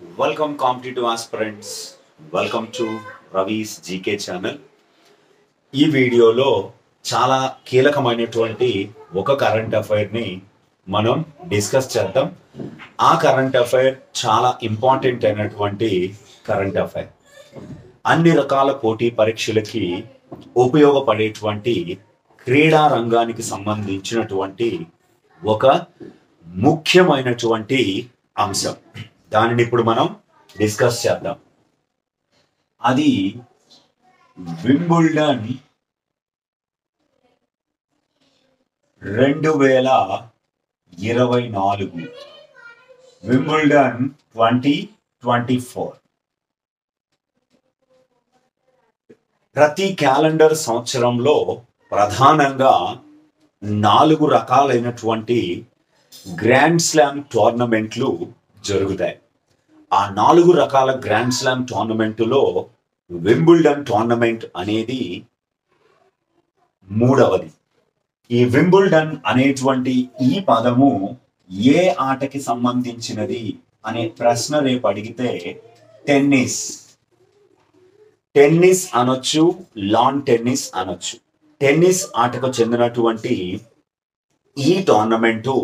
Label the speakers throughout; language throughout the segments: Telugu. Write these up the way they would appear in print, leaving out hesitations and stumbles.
Speaker 1: Welcome competitive aspirants. Welcome to Ravi's GK channel. ఈ వీడియోలో చాలా కీలకమైనటువంటి ఒక కరెంట్ అఫైర్ని మనం డిస్కస్ చేద్దాం. ఆ కరెంట్ అఫైర్ చాలా ఇంపార్టెంట్ అయినటువంటి కరెంట్ అఫైర్. అన్ని రకాల పోటీ పరీక్షలకి ఉపయోగపడేటువంటి క్రీడా రంగానికి సంబంధించినటువంటి ఒక ముఖ్యమైనటువంటి అంశం. దానిని ఇప్పుడు మనం డిస్కస్ చేద్దాం. అది వింబుల్డన్ 2024, వింబుల్డన్ 2024. ప్రతి క్యాలెండర్ సంవత్సరంలో ప్రధానంగా 4 రకాలైనటువంటి గ్రాండ్ స్లామ్ టోర్నమెంట్లు జరుగుతాయి. ఆ 4 రకాల గ్రాండ్ స్లామ్ టోర్నమెంటులో వింబుల్డన్ టోర్నమెంట్ అనేది మూడవది. ఈ వింబుల్డన్ అనేటువంటి ఈ పదము ఏ ఆటకి సంబంధించినది అనే ప్రశ్న రేపు అడిగితే టెన్నిస్ అనొచ్చు, లాన్ టెన్నిస్ అనొచ్చు. టెన్నిస్ ఆటకు చెందినటువంటి ఈ టోర్నమెంటు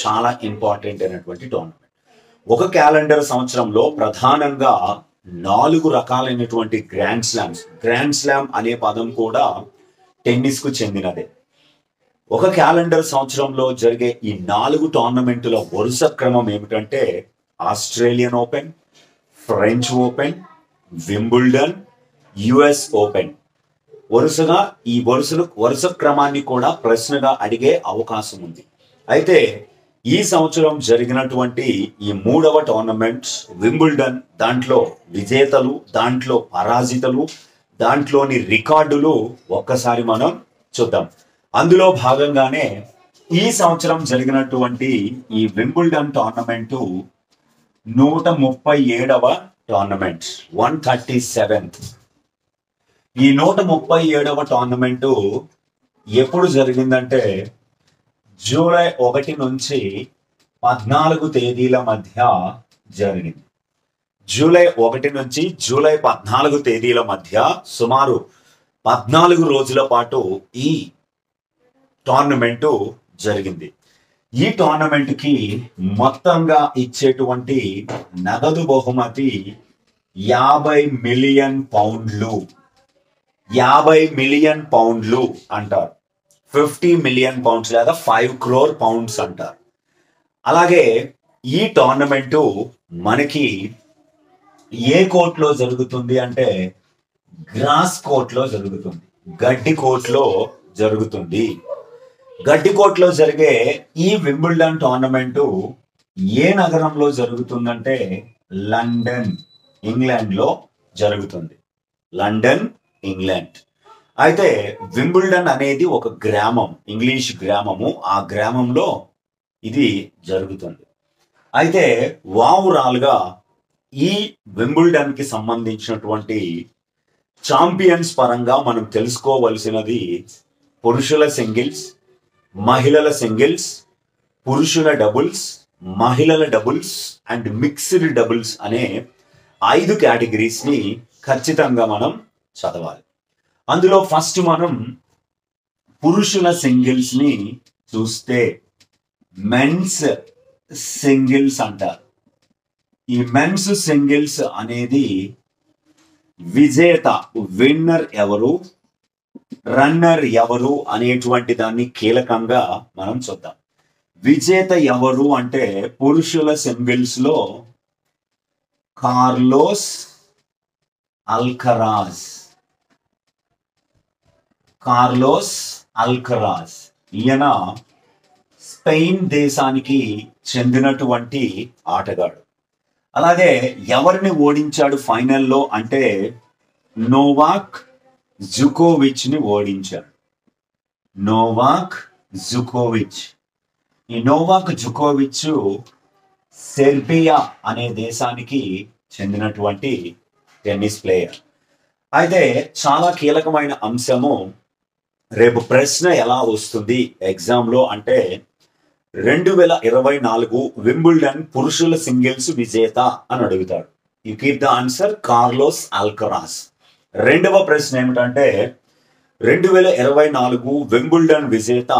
Speaker 1: చాలా ఇంపార్టెంట్ అయినటువంటి టోర్నమెంట్. ఒక క్యాలెండర్ సంవత్సరంలో ప్రధానంగా 4 రకాలైనటువంటి గ్రాండ్ స్లామ్స్. గ్రాండ్ స్లామ్ అనే పదం కూడా టెన్నిస్ కు చెందినదే. ఒక క్యాలెండర్ సంవత్సరంలో జరిగే ఈ 4 టోర్నమెంటుల వరుస క్రమం ఏమిటంటే Australian open, French open, Wimbledon, US open. వరుసగా ఈ వరుస క్రమాన్ని కూడా ప్రశ్నగా అడిగే అవకాశం ఉంది. అయితే ఈ సంవత్సరం జరిగినటువంటి ఈ 3వ టోర్నమెంట్ వింబుల్డన్, దాంట్లో విజేతలు, దాంట్లో పరాజితులు, దాంట్లోని రికార్డులు ఒక్కసారి మనం చూద్దాం. అందులో భాగంగానే ఈ సంవత్సరం జరిగినటువంటి ఈ వింబుల్డన్ టోర్నమెంటు 137వ టోర్నమెంట్, 137th. ఈ 137వ టోర్నమెంటు ఎప్పుడు జరిగిందంటే జూలై 1 నుంచి 14 తేదీల మధ్య జరిగింది. జూలై 1 నుంచి జూలై 14 తేదీల మధ్య సుమారు 14 రోజుల పాటు ఈ టోర్నమెంటు జరిగింది. ఈ టోర్నమెంట్కి మొత్తంగా ఇచ్చేటువంటి నగదు బహుమతి 50 మిలియన్ పౌండ్లు. 50 మిలియన్ పౌండ్లు అంటారు. 50 మిలియన్ పౌండ్స్ లేదా 5 crore pounds అంటారు. అలాగే ఈ టోర్నమెంటు మనకి ఏ కోర్టులో జరుగుతుంది అంటే గ్రాస్ కోర్టులో జరుగుతుంది, గడ్డి కోర్టులో జరుగుతుంది. గడ్డి కోర్టులో జరిగే ఈ వింబుల్డన్ టోర్నమెంటు ఏ నగరంలో జరుగుతుందంటే లండన్, ఇంగ్లాండ్ లో జరుగుతుంది. London, England. అయితే వింబుల్డన్ అనేది ఒక గ్రామం, ఇంగ్లీష్ గ్రామము. ఆ గ్రామంలో ఇది జరుగుతుంది. అయితే ఓవరాల్గా ఈ వింబుల్డన్ కి సంబంధించినటువంటి ఛాంపియన్స్ పరంగా మనం తెలుసుకోవలసినది పురుషుల సింగిల్స్, మహిళల సింగిల్స్, పురుషుల డబుల్స్, మహిళల డబుల్స్ అండ్ మిక్స్డ్ డబుల్స్ అనే 5 కేటగిరీస్ ని ఖచ్చితంగా మనం చదవాలి. అందులో ఫస్ట్ మనం పురుషుల సింగిల్స్ ని చూస్తే మెన్స్ సింగిల్స్ అంటారు. ఈ మెన్స్ సింగిల్స్ అనేది విజేత, విన్నర్ ఎవరు, రన్నర్ ఎవరు అనేటువంటి దాన్ని కీలకంగా మనం చూద్దాం. విజేత ఎవరు అంటే పురుషుల సింగిల్స్ లో కార్లోస్ అల్కరాజ్. ఈయన స్పెయిన్ దేశానికి చెందినటువంటి ఆటగాడు. అలాగే ఎవరిని ఓడించాడు ఫైనల్లో అంటే నోవాక్ జుకోవిచ్ ని ఓడించాడు. నోవాక్ జుకోవిచ్. ఈ నోవాక్ జుకోవిచ్ సెర్బియా అనే దేశానికి చెందినటువంటి టెన్నిస్ ప్లేయర్. అయితే చాలా కీలకమైన అంశము, రేపు ప్రశ్న ఎలా వస్తుంది ఎగ్జామ్లో అంటే 2024 వింబుల్డన్ పురుషుల సింగిల్స్ విజేత అని అడుగుతాడు. You keep the answer Carlos Alcaraz. రెండవ ప్రశ్న ఏమిటంటే 2024 వింబుల్డన్ విజేత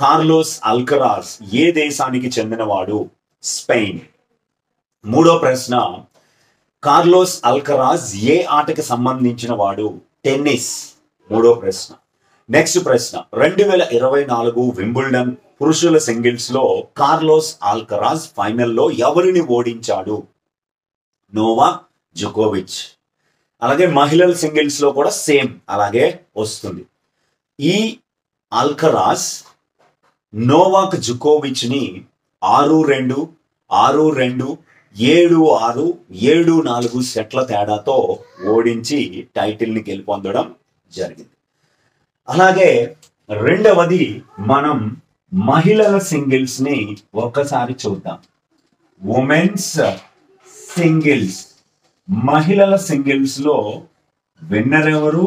Speaker 1: కార్లోస్ అల్కరాజ్ ఏ దేశానికి చెందినవాడు? స్పెయిన్. మూడో ప్రశ్న కార్లోస్ అల్కరాజ్ ఏ ఆటకి సంబంధించిన వాడు? టెన్నిస్. మూడో ప్రశ్న. నెక్స్ట్ ప్రశ్న 2024 వింబుల్డన్ పురుషుల సింగిల్స్ లో కార్లోస్ అల్కరాజ్ ఫైనల్లో ఎవరిని ఓడించాడు? నోవాక్ జోకోవిచ్. అలాగే మహిళల సింగిల్స్ లో కూడా సేమ్ అలాగే వస్తుంది. ఈ అల్కరాజ్ నోవాక్ జోకోవిచ్ ని 6-2, 6-2, 7-6, 7-4 సెట్ల తేడాతో ఓడించి టైటిల్ ని గెలుపొందడం జరిగింది. అలాగే రెండవది మనం మహిళల సింగిల్స్ ని ఒక్కసారి చూద్దాం. ఉమెన్స్ సింగిల్స్, మహిళల సింగిల్స్ లో విన్నర్ ఎవరు,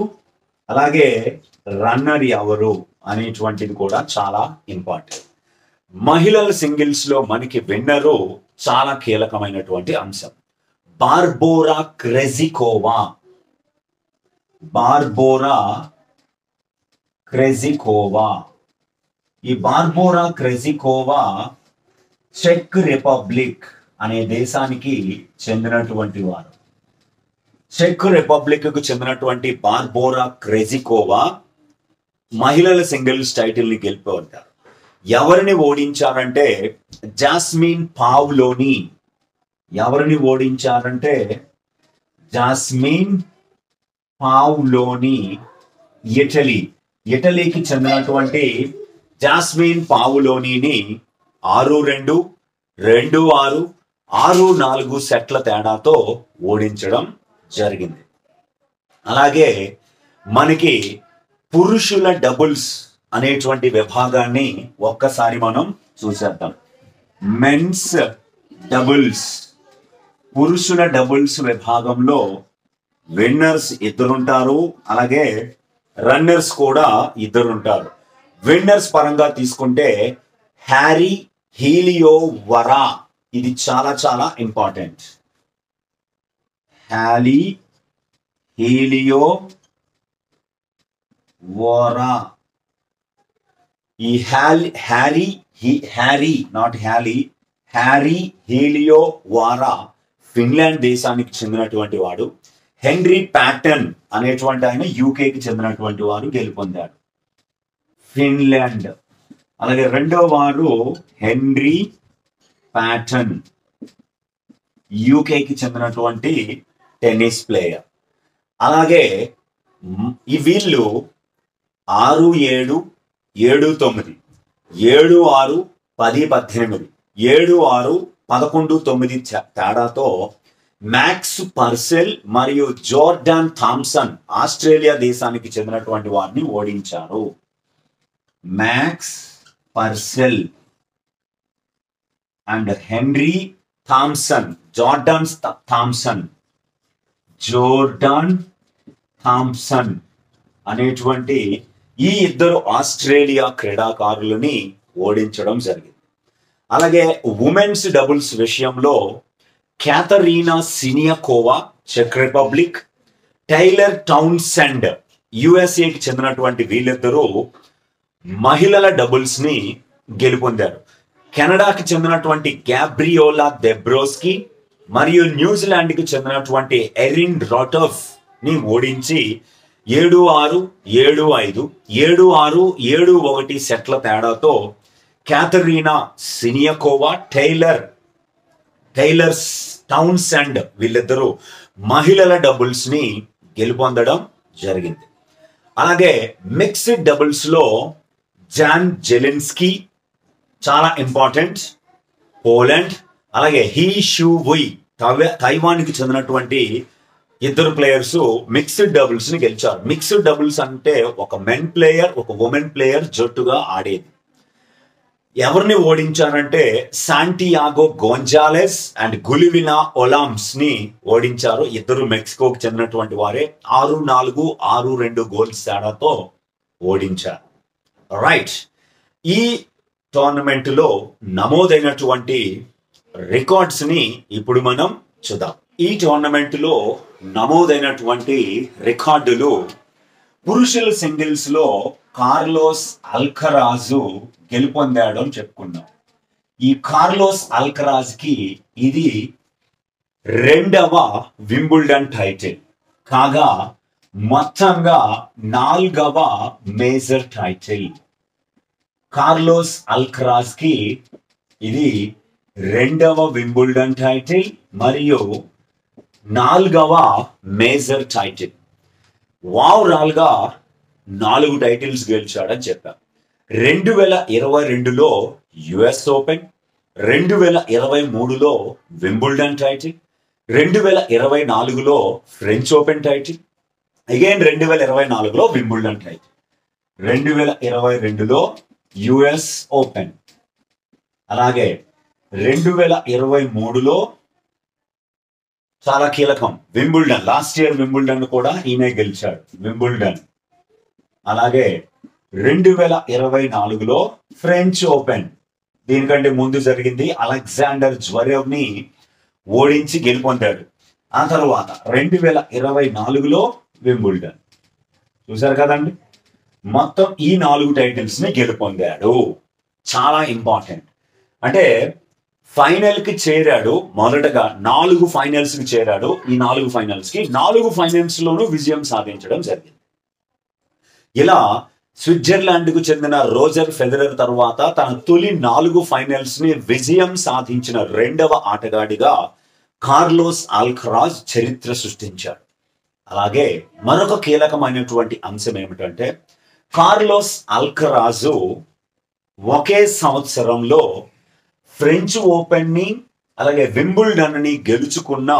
Speaker 1: అలాగే రన్నర్ ఎవరు అనేటువంటిది కూడా చాలా ఇంపార్టెంట్. మహిళల సింగిల్స్ లో మనకి విన్నరు చాలా కీలకమైనటువంటి అంశం. Barbora Krejcikova. Barbora Krejcikova. ఈ బార్బోరా క్రెజికోవా చెక్ రిపబ్లిక్ అనే దేశానికి చెందినటువంటి వారు. చెక్ రిపబ్లిక్ కు చెందినటువంటి బార్బోరా క్రెజికోవా మహిళల సింగిల్స్ టైటిల్ ని గెలిపొందారు. ఎవరిని ఓడించారంటే జాస్మిన్ పావ్లోని. ఎవరిని ఓడించారంటే జాస్మిన్ పావ్లోని. ఇటలీకి చెందినటువంటి జాస్మిన్ పావులోనిని 6-2, 2-6, 6-4 సెట్ల తేడాతో ఓడించడం జరిగింది. అలాగే మనకి పురుషుల డబుల్స్ అనేటువంటి విభాగాన్ని ఒక్కసారి మనం చూసేద్దాం. మెన్స్ డబుల్స్, పురుషుల డబుల్స్ విభాగంలో విన్నర్స్ ఇద్దరుంటారు, అలాగే రన్నర్స్ కూడా ఇద్దరుంటారు. విన్నర్స్ పరంగా తీసుకుంటే హ్యారీ హీలియోవరా, ఇది చాలా చాలా ఇంపార్టెంట్. హ్యారీ హీలియోవరా. ఈ హ్యారీ హీలియోవరా ఫిన్లాండ్ దేశానికి చెందినటువంటి వాడు. హెన్రీ ప్యాటన్ అనేటువంటి ఆయన యూకేకి చెందినటువంటి వారు గెలుపొందారు. ఫిన్లాండ్. అలాగే రెండవ వారు హెన్రీ ప్యాటన్, యూకేకి చెందినటువంటి టెన్నిస్ ప్లేయర్. అలాగే వీళ్ళు 6-7, 7-9, 7-6, 10-18, 7-6, 11-9 తేడాతో మ్యాక్స్ పర్సెల్ మరియు జోర్డాన్ థామ్సన్ ఆస్ట్రేలియా దేశానికి చెందినటువంటి వారిని ఓడించారు. Max Purcell and Henry Thompson, Jordan Thompson అనేటువంటి ఈ ఇద్దరు ఆస్ట్రేలియా క్రీడాకారులని ఓడించడం జరిగింది. అలాగే ఉమెన్స్ డబుల్స్ విషయంలో క్యాథరీనా సినియాకోవా చెక్ రిపబ్లిక్, టైలర్ టౌన్సెండ్ యుఎస్ఏకి చెందినటువంటి వీళ్ళిద్దరూ మహిళల డబుల్స్ ని గెలుపొందారు. కెనడాకి చెందినటువంటి గ్యాబ్రియోలా దెబ్రోస్కి మరియు న్యూజిలాండ్కి చెందినటువంటి ఎరిన్ రాటోఫ్ ని ఓడించి 7-6, 7-5, 7-6, 7-1 సెట్ల తేడాతో క్యాథరీనా సినియాకోవా, టైలర్ టౌన్సెండ్ వీళ్ళిద్దరూ మహిళల డబుల్స్ ని గెలుపొందడం జరిగింది. అలాగే మిక్స్డ్ డబుల్స్ లో జాన్ జెలెన్స్కీ చాలా ఇంపార్టెంట్, పోలాండ్. అలాగే హీ షూ వుయ్ తైవాన్కి చెందినటువంటి ఇద్దరు ప్లేయర్స్ మిక్స్డ్ డబుల్స్ ని గెలిచారు. మిక్స్డ్ డబుల్స్ అంటే ఒక మెన్ ప్లేయర్, ఒక ఉమెన్ ప్లేయర్ జట్టుగా ఆడేది. ఎవరిని ఓడించారంటే శాంటియాగో గోంజాలెస్ అండ్ గులివినా ఒలామ్స్ ని ఓడించారు. ఇద్దరు మెక్సికోకి చెందినటువంటి వారే. 6-4, 6-2 గోల్స్ తేడాతో ఓడించారు. రైట్. ఈ టోర్నమెంట్ లో నమోదైనటువంటి రికార్డ్స్ ని ఇప్పుడు మనం చూద్దాం. ఈ టోర్నమెంట్ లో నమోదైనటువంటి రికార్డులు పురుషుల సింగిల్స్ లో కార్లోస్ అల్కరాజు గెలుపొందాడు అని చెప్పుకున్నాం. ఈ కార్లోస్ అల్కరాజ్ కి ఇది 2వ వింబుల్డన్ టైటిల్ కాగా మొత్తంగా 4వ మేజర్ టైటిల్. కార్లోస్ అల్కరాజ్ కి ఇది 2వ వింబుల్డన్ టైటిల్ మరియు 4వ మేజర్ టైటిల్. ఓవరాల్ గా 4 టైటిల్స్ గెలిచాడని చెప్పాం. 2022లో యుఎస్ ఓపెన్, 2023లో వింబుల్డన్ టైటిల్, 2024లో ఫ్రెంచ్ ఓపెన్ టైటిల్, అగైన్ 2024లో వింబుల్డన్ టైటిల్, 2022లో యుఎస్ ఓపెన్, అలాగే 2023లో చాలా కీలకం వింబుల్డన్. లాస్ట్ ఇయర్ వింబుల్డన్ కూడా ఈయన గెలిచాడు వింబుల్డన్. అలాగే 2024లో ఫ్రెంచ్ ఓపెన్, దీనికంటే ముందు జరిగింది, అలెగ్జాండర్ జ్వరేవ్ ని ఓడించి గెలుపొందాడు. ఆ తర్వాత 2024లో వింబుల్డన్. చూసారు కదండి, మొత్తం ఈ 4 టైటిల్స్ ని గెలుపొందాడు. చాలా ఇంపార్టెంట్. అంటే ఫైనల్ కి చేరాడు. మొదటగా 4 ఫైనల్స్ కి చేరాడు. ఈ 4 ఫైనల్స్ లోనూ విజయం సాధించడం జరిగింది. ఇలా స్విట్జర్లాండ్ కు చెందిన రోజర్ ఫెడరర్ తర్వాత తన తొలి 4 ఫైనల్స్ ని విజయం సాధించిన 2వ ఆటగాడిగా కార్లోస్ అల్కరాజ్ చరిత్ర సృష్టించాడు. అలాగే మరొక కీలకమైనటువంటి అంశం ఏమిటంటే కార్లోస్ అల్కరాజు ఒకే సంవత్సరంలో ఫ్రెంచ్ ఓపెన్ ని అలాగే వింబుల్డన్ ని గెలుచుకున్న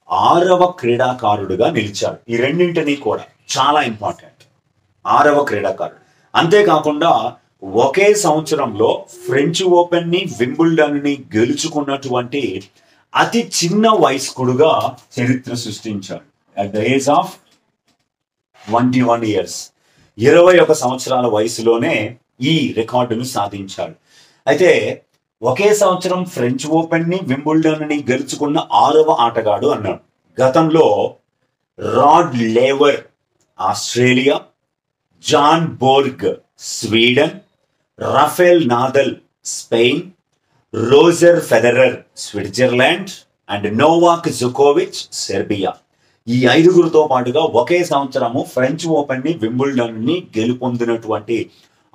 Speaker 1: 6వ క్రీడాకారుడుగా నిలిచాడు. ఈ రెండింటినీ కూడా చాలా ఇంపార్టెంట్. 6వ క్రీడాకారుడు. అంతేకాకుండా ఒకే సంవత్సరంలో ఫ్రెంచ్ ఓపెన్ ని వింబుల్డన్ ని గెలుచుకున్నటువంటి అతి చిన్న వయస్కుడుగా చరిత్ర సృష్టించాడు. At the age of 21 years, 21 సంవత్సరాల వయసులోనే ఈ రికార్డును సాధించాడు. అయితే ఒకే సంవత్సరం ఫ్రెంచ్ ఓపెన్ ని వింబుల్డన్ ని గెలుచుకున్న 6వ ఆటగాడు అన్నాడు. గతంలో Rod Laver Australia, Bjorn Borg Sweden, Rafael Nadal Spain, Roger Federer Switzerland and Novak జోకోవిచ్ సెర్బియా, ఈ 5గురితో పాటుగా ఒకే సంవత్సరము ఫ్రెంచ్ ఓపెన్ ని వింబుల్డన్ ని గెలుపొందినటువంటి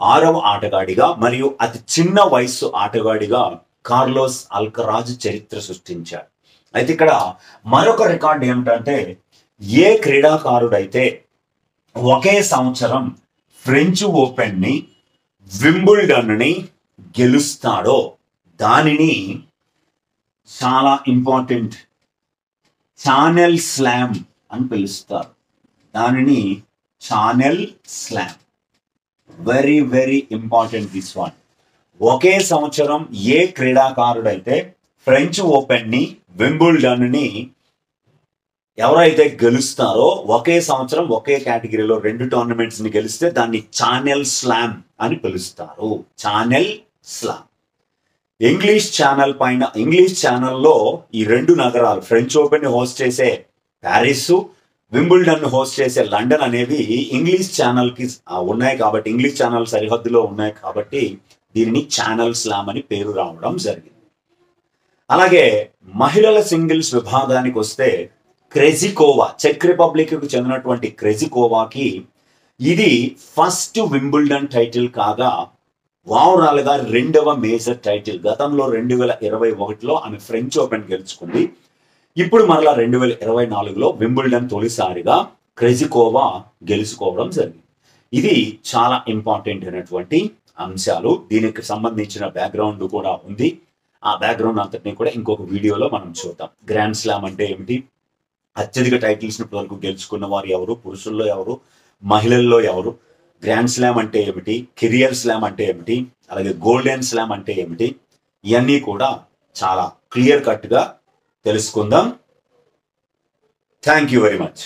Speaker 1: 6వ ఆటగాడిగా మరియు అతి చిన్న వయస్సు ఆటగాడిగా కార్లోస్ అల్కరాజ్ చరిత్ర సృష్టించాడు. అయితే ఇక్కడ మరొక రికార్డు ఏమిటంటే ఏ క్రీడాకారుడైతే ఒకే సంవత్సరం ఫ్రెంచ్ ఓపెన్ ని వింబుల్డన్ ని గెలుస్తాడో దానిని చాలా ఇంపార్టెంట్ ఛానెల్ స్లామ్ అని పిలుస్తారు. దానిని channel slam. Very very important this one. ఒకే సంవత్సరం ఏ క్రీడాకారుడైతే ఫ్రెంచ్ ఓపెన్ ని వింబుల్డన్ ని ఎవరైతే గెలుస్తారో ఒకే సంవత్సరం ఒకే కేటగిరీలో 2 టోర్నమెంట్స్ ని గెలిస్తే దాన్ని ఛానెల్ స్లామ్ అని పిలుస్తారు. Channel slam. ఇంగ్లీష్ ఛానల్లో ఈ 2 నగరాలు ఫ్రెంచ్ ఓపెన్ ని హోస్ట్ చేసే ప్యారిస్, వింబుల్డన్ ని హోస్ట్ చేసే లండన్ అనేవి ఇంగ్లీష్ ఛానల్ కి ఉన్నాయి కాబట్టి, ఇంగ్లీష్ ఛానల్ సరిహద్దులో ఉన్నాయి కాబట్టి దీనిని ఛానల్ స్లామ్ అని పేరు రావడం జరిగింది. అలాగే మహిళల సింగిల్స్ విభాగానికి వస్తే క్రెజికోవా, చెక్ రిపబ్లిక్ కు చెందినటువంటి క్రెజికోవాకి ఇది ఫస్ట్ వింబుల్డన్ టైటిల్ కాగా ఓవరాల్ గా 2వ మేజర్ టైటిల్. గతంలో 2021లో ఆమె ఫ్రెంచ్ ఓపెన్ గెలుచుకుంది. ఇప్పుడు మరలా 2024లో వింబుల్డన్ తొలిసారిగా క్రెజికోవా గెలుచుకోవడం జరిగింది. ఇది చాలా ఇంపార్టెంట్ అయినటువంటి అంశాలు. దీనికి సంబంధించిన బ్యాక్గ్రౌండ్ కూడా ఉంది. ఆ బ్యాక్గ్రౌండ్ అంతటినీ కూడా ఇంకొక వీడియోలో మనం చూద్దాం. గ్రాండ్ స్లామ్ అంటే ఏమిటి, అత్యధిక టైటిల్స్ ఇప్పటివరకు గెలుచుకున్న వారు ఎవరు, పురుషుల్లో ఎవరు, మహిళల్లో ఎవరు, గ్రాండ్ స్లామ్ అంటే ఏమిటి, కెరియర్ స్లామ్ అంటే ఏమిటి, అలాగే గోల్డెన్ స్లామ్ అంటే ఏమిటి, ఇవన్నీ కూడా చాలా క్లియర్ కట్ గా తెలుసుకుందాం. Thank you very much.